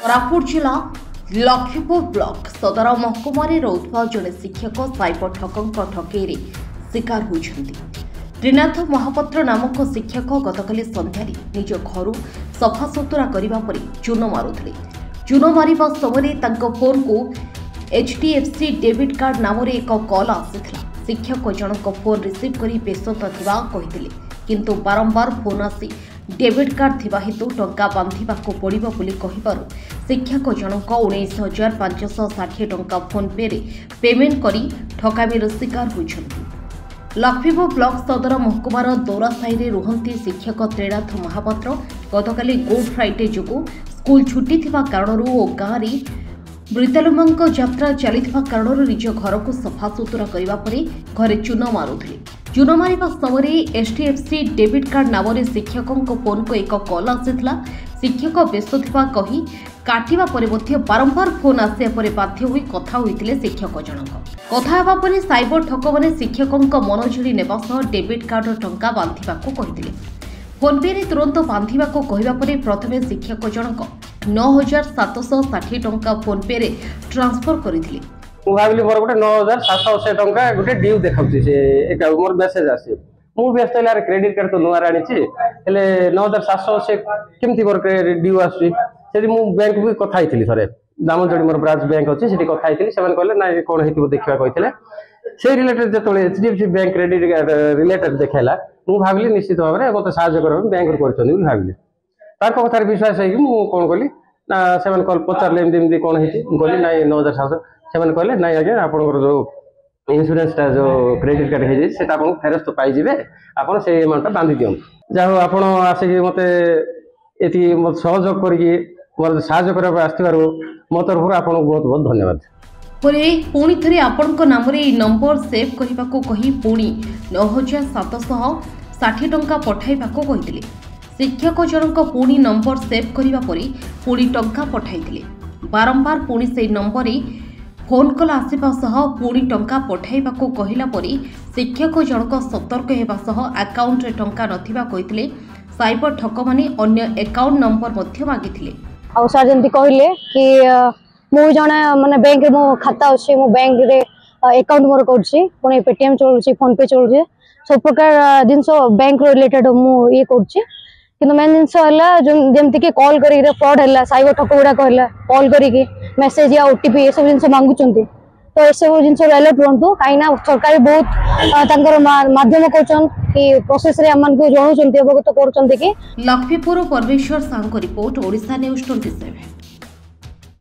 कोरापुट जिला लक्ष्मीपुर ब्लॉक सदर महकुमारे रहुଥିବା जड़े शिक्षक साइबर ठकଙ୍କ ठकेईरे शिकार होइछन्ति। त्रिनाथ महापात्र नामक शिक्षक गतकाली संध्यारे निज घर सफासुतुरा करबा परे चून मारुथिले। चून मारिबा समय तांको फोन को HDFC डेबिट कार्ड नाम एक कॉल आसीथिला। शिक्षक जनक फोन रिसीव करी व्यस्त थिबा कहिथिले, किंतु बारंबार फोन आसी डेबिट कार्ड थिबा हेतु टंका बांधिबाको पड़िबो बोली कहिबारु शिक्षक जनक 19,560 टंका फोन पे रे पेमेंट करी ठकामीर शिकार होइछन्ति। लक्ष्मीपुर ब्लॉक सदर महकुमार दौरासाही रे रुहंती शिक्षक त्रिनाथ महापात्र गतकाली गुड फ्राइडे जोगु स्कूल छुट्टी थिबा कारणरू ओ गाँव मृतालुमांक यात्रा चलिथिबा कारणरू निज घर को सफासुतुरा करबा परे घरे चून मारुथिले। चून मारिबा समय HDFC डेबिट कार्ड नाम शिक्षक फोन को एक कॉल आसीथिला। शिक्षक व्यस्त थिबा कही काटिबा परे मध्य बारंबार फोन आसिया परे बाध्य होई कथा होइतिले। शिक्षक जनक कथा हेबा परे साइबर ठक माने शिक्षकक मन झिड़ी नेबा सह डेबिट कार्ड टंका बांधिबाको कहितिले। फोन पे रे तुरंत बांधिबाको कहिबा परे प्रथमे शिक्षक जनक 9,760 टंका फोन पे रे ट्रांसफर करिथिले। मु भाबिली मोर गोटे 9,780 टंका गोटे ड्यू देखाउछि से एक मोर मेसेज आसी। मु व्यस्त लार क्रेडिट कार्ड तो नुआ राणीछि हेले 9,780 केमति मोर ड्यू आसी। सेति मु बैंक भी कथा आइथिली थरे दामनजोड़ी मोर ब्रांच बैंक अछि सेति कथा आइथिली। सेमान कहले ना कोन हेतिबो देखिबा कहिथिले। से रिलेटेड जतले HDFC bank credit card related देखाइला मु भाबिली निश्चित भाबरे मते सहाय्य करबे बैंक रे करछनी बोली भाबिली। तार कथार विश्वास है कि मु कोन कहली ना सेमान कॉल पचारले एमदी कोन हेति कहली ना 9,700 सेमान कहले ना आज्ञा आपनकर जो इंश्योरेंस ता जो क्रेडिट कार्ड हे जे सेटा आपन फेरस्त पाई जिवे आपन से अमाउंट बांधी दियन। जाहो आपन आसे कि मते एति सहयोग करिकि मोर सहाय्य करबा आस्तिबारु मो तरफ आपन बहुत बहुत धन्यवाद। परे पुणी थरे आपनक नाम रे नंबर सेव करिबाको कही पुणी 9,760 टंका पठाइबाको कहिथिले। शिक्षक जनक पुणी नंबर सेव करिबा परे पुणी टंका पठाइथिले। बारंबार पुणी से नंबर रे फोन कॉल आसिबा सह पुणी टंका पठाइबाको कहिला परे शिक्षक जनक सतर्क हेबा सह अकाउंट रे टंका नथिबा कहिथिले। साइबर ठक माने अन्य अकाउंट नंबर मध्य मागिथिले। आ सर जंती कहले कि मु जने माने बैंक मो खाता अछि मो बैंक रे अकाउंट मोर करछि पुणी पेटीएम चलछि फोन पे चलछि सब प्रकार दिन बैंक रिलेटेड मु ये करछि। किंतु मेन जिनस जमती कि कॉल करी फ्रॉड है साइबर ठक गुड़ा कहला कॉल करी मेसेज या OTP ये सब जिन मांगुंट तो ये सब जिन अलर्ट रुहतु कहीं सरकार बहुत माध्यम कर प्रोसेस जनाऊँ अवगत कर। लक्ष्मीपुर परमेश्वर साहू रिपोर्ट ओडिशा न्यूज 27।